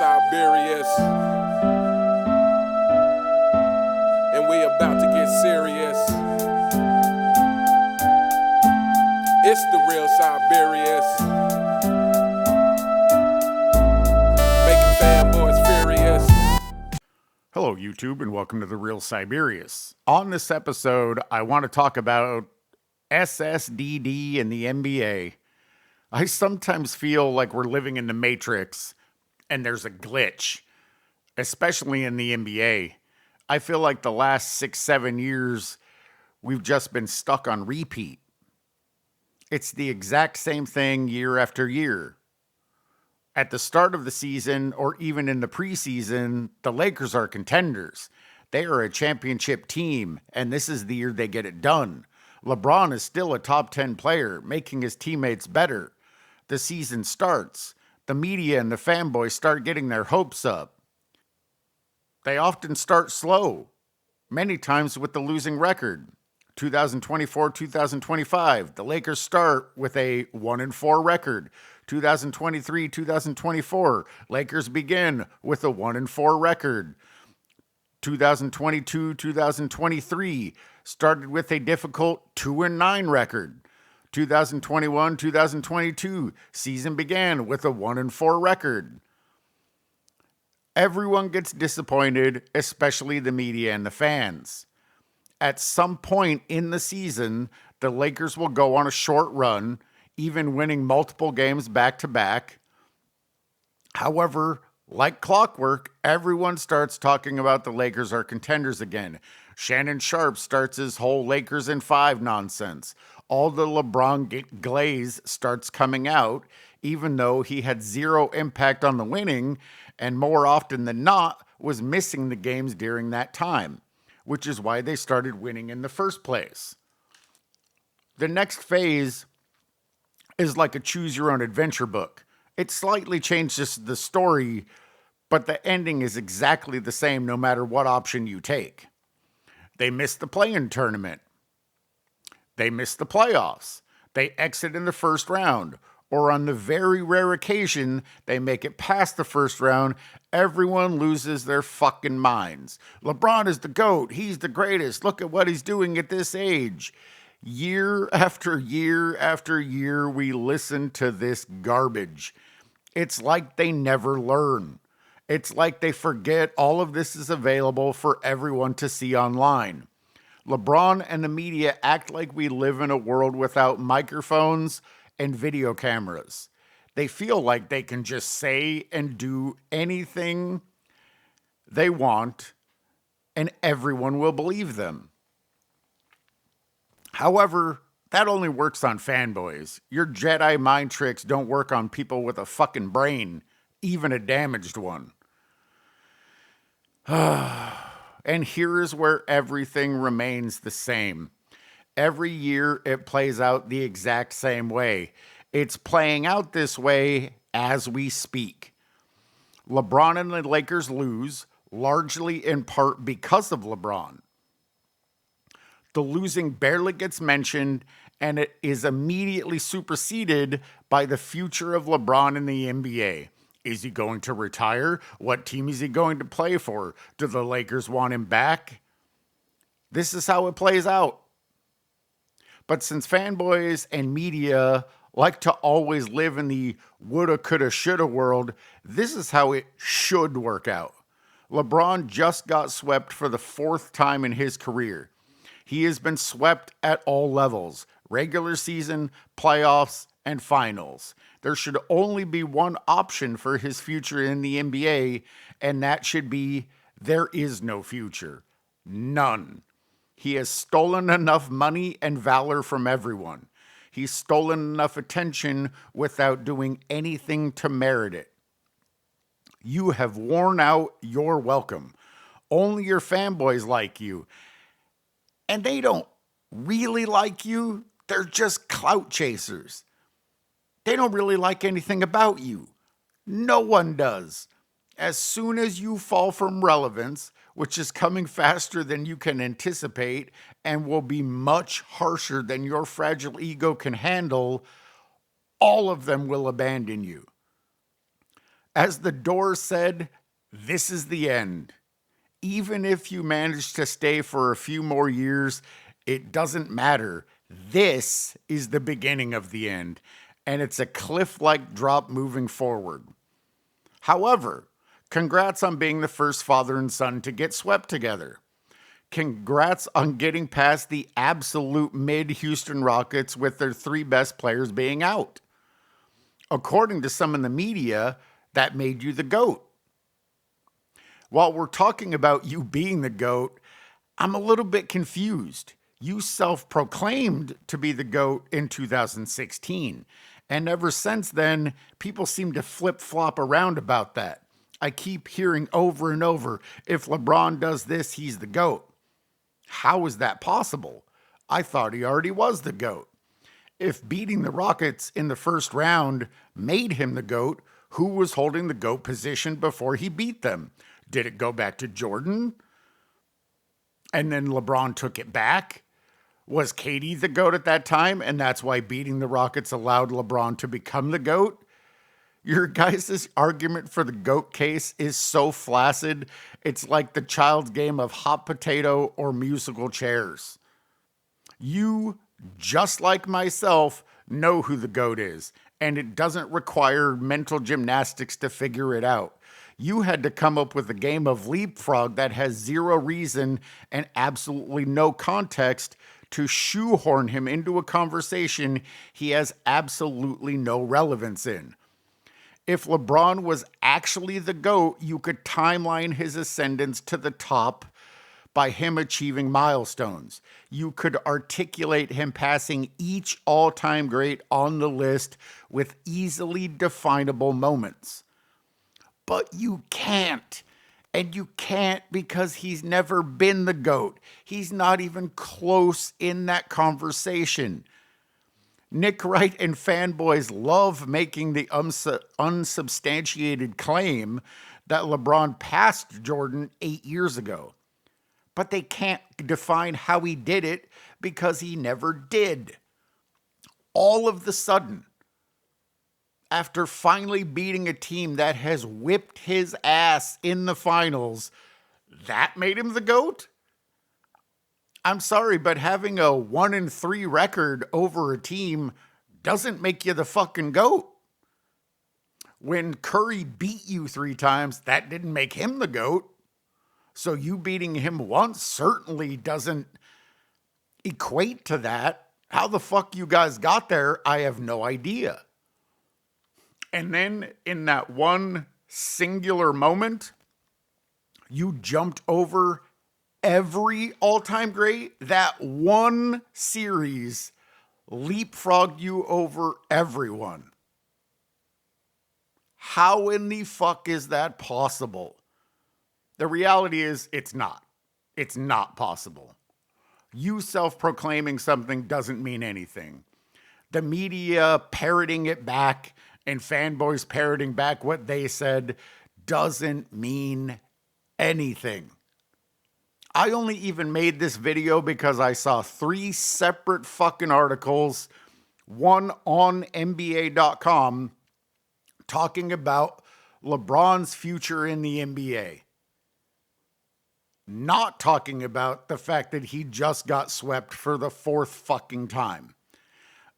Siberius, and we about to get serious. It's the real Siberius, making fanboys furious. Hello, YouTube, and welcome to The Real Siberius. On this episode, I want to talk about S.S.D.D and the NBA. I sometimes feel like we're living in the Matrix, and there's a glitch, especially in the NBA. I feel like the last 6-7 years, we've just been stuck on repeat. It's the exact same thing year after year. At the start of the season, or even in the preseason, the Lakers are contenders. They are a championship team, and this is the year they get it done. LeBron is still a top 10 player, making his teammates better. The season starts. The media and the fanboys start getting their hopes up. They often start slow, many times with the losing record. 2024-2025, the Lakers start with a 1-4 record. 2023-2024, Lakers begin with a 1-4 record. 2022-2023 started with a difficult 2-9 record. 2021-2022 season began with a 1-4 record. Everyone gets disappointed, especially the media and the fans. At some point in the season, the Lakers will go on a short run, even winning multiple games back-to-back. However, like clockwork, everyone starts talking about the Lakers are contenders again. Shannon Sharpe starts his whole Lakers in 5 nonsense. All the LeBron glaze starts coming out, even though he had zero impact on the winning, and more often than not, was missing the games during that time, which is why they started winning in the first place. The next phase is like a choose-your-own-adventure book. It slightly changes the story, but the ending is exactly the same no matter what option you take. They miss the play-in tournament. They miss the playoffs. They exit in the first round. Or on the very rare occasion they make it past the first round, everyone loses their fucking minds. LeBron is the GOAT. He's the greatest. Look at what he's doing at this age. Year after year after year, we listen to this garbage. It's like they never learn. It's like they forget all of this is available for everyone to see online. LeBron and the media act like we live in a world without microphones and video cameras. They feel like they can just say and do anything they want, and everyone will believe them. However, that only works on fanboys. Your Jedi mind tricks don't work on people with a fucking brain, even a damaged one. And here is where everything remains the same. Every year it plays out the exact same way. It's playing out this way as we speak. LeBron and the Lakers lose, largely in part because of LeBron. The losing barely gets mentioned, and it is immediately superseded by the future of LeBron in the NBA. Is he going to retire? What team is he going to play for? Do the Lakers want him back? This is how it plays out. But since fanboys and media like to always live in the woulda, coulda, shoulda world, this is how it should work out. LeBron just got swept for the 4th time in his career. He has been swept at all levels: regular season, playoffs, and finals. There should only be one option for his future in the NBA, and that should be there is no future. None. He has stolen enough money and valor from everyone. He's stolen enough attention without doing anything to merit it. You have worn out your welcome. Only your fanboys like you. And they don't really like you. They're just clout chasers. They don't really like anything about you. No one does. As soon as you fall from relevance, which is coming faster than you can anticipate and will be much harsher than your fragile ego can handle, all of them will abandon you. As the door said, this is the end. Even if you manage to stay for a few more years, it doesn't matter. This is the beginning of the end, and it's a cliff like drop moving forward. However, congrats on being the first father and son to get swept together. Congrats on getting past the absolute mid Houston Rockets with their three best players being out. According to some in the media, that made you the GOAT. While we're talking about you being the GOAT, I'm a little bit confused. You self-proclaimed to be the GOAT in 2016. And ever since then, people seem to flip-flop around about that. I keep hearing over and over, if LeBron does this, he's the GOAT. How is that possible? I thought he already was the GOAT. If beating the Rockets in the first round made him the GOAT, who was holding the GOAT position before he beat them? Did it go back to Jordan? And then LeBron took it back? Was KD the GOAT at that time? And that's why beating the Rockets allowed LeBron to become the GOAT? Your guys' argument for the GOAT case is so flaccid, it's like the child's game of hot potato or musical chairs. You, just like myself, know who the GOAT is, and it doesn't require mental gymnastics to figure it out. You had to come up with a game of leapfrog that has zero reason and absolutely no context to shoehorn him into a conversation he has absolutely no relevance in. If LeBron was actually the GOAT, you could timeline his ascendance to the top by him achieving milestones. You could articulate him passing each all-time great on the list with easily definable moments. But you can't. And you can't because he's never been the GOAT. He's not even close in that conversation. Nick Wright and fanboys love making the unsubstantiated claim that LeBron passed Jordan 8 years ago. But they can't define how he did it because he never did. All of the sudden, after finally beating a team that has whipped his ass in the finals, that made him the GOAT? I'm sorry, but having a 1-3 record over a team doesn't make you the fucking GOAT. When Curry beat you 3 times, that didn't make him the GOAT. So you beating him once certainly doesn't equate to that. How the fuck you guys got there, I have no idea. And then in that one singular moment, you jumped over every all-time great. That one series leapfrogged you over everyone. How in the fuck is that possible? The reality is it's not. It's not possible. You self-proclaiming something doesn't mean anything. The media parroting it back and fanboys parroting back what they said doesn't mean anything. I only even made this video because I saw 3 separate fucking articles, one on NBA.com, talking about LeBron's future in the NBA. Not talking about the fact that he just got swept for the 4th fucking time.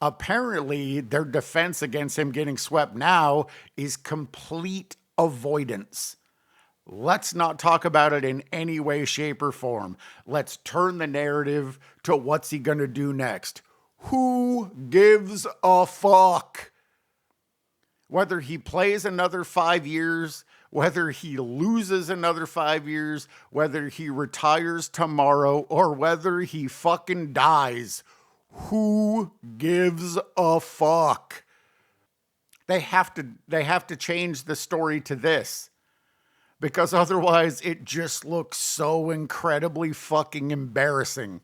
Apparently, their defense against him getting swept now is complete avoidance. Let's not talk about it in any way, shape, or form. Let's turn the narrative to what's he going to do next. Who gives a fuck? Whether he plays another 5 years, whether he loses another 5 years, whether he retires tomorrow, or whether he fucking dies. Who gives a fuck? They have to change the story to this. Because otherwise it just looks so incredibly fucking embarrassing.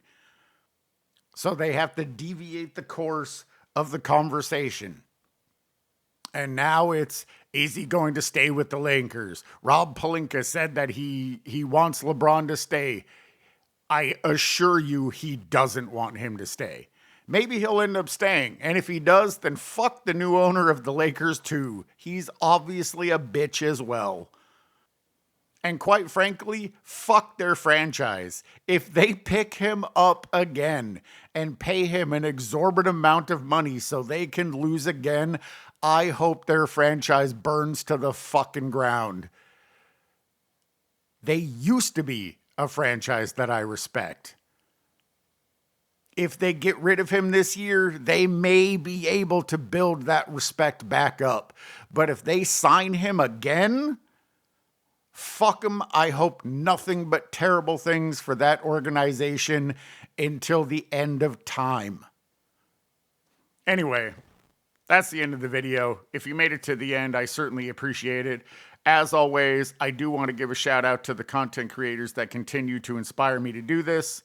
So they have to deviate the course of the conversation. And now it's, is he going to stay with the Lakers? Rob Pelinka said that he wants LeBron to stay. I assure you he doesn't want him to stay. maybe he'll end up staying. And if he does, then fuck the new owner of the Lakers too. He's obviously a bitch as well. And quite frankly, fuck their franchise. If they pick him up again and pay him an exorbitant amount of money so they can lose again, I hope their franchise burns to the fucking ground. They used to be a franchise that I respect. If they get rid of him this year, they may be able to build that respect back up. But if they sign him again, fuck him. I hope nothing but terrible things for that organization until the end of time. Anyway, that's the end of the video. If you made it to the end, I certainly appreciate it. As always, I do want to give a shout out to the content creators that continue to inspire me to do this.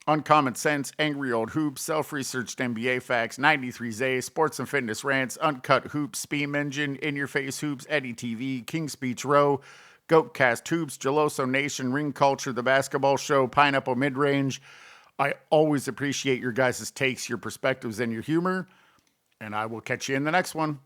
Uncommon Sense, Angry Old Hoops, Self-Researched NBA Facts, 93Z, Sports and Fitness Rants, Uncut Hoops, Speam Engine, In Your Face Hoops, Eddie TV, King Speech Row, Goatcast Hoops, Geloso Nation, Ring Culture, The Basketball Show, Pineapple Midrange. I always appreciate your guys' takes, your perspectives, and your humor. And I will catch you in the next one.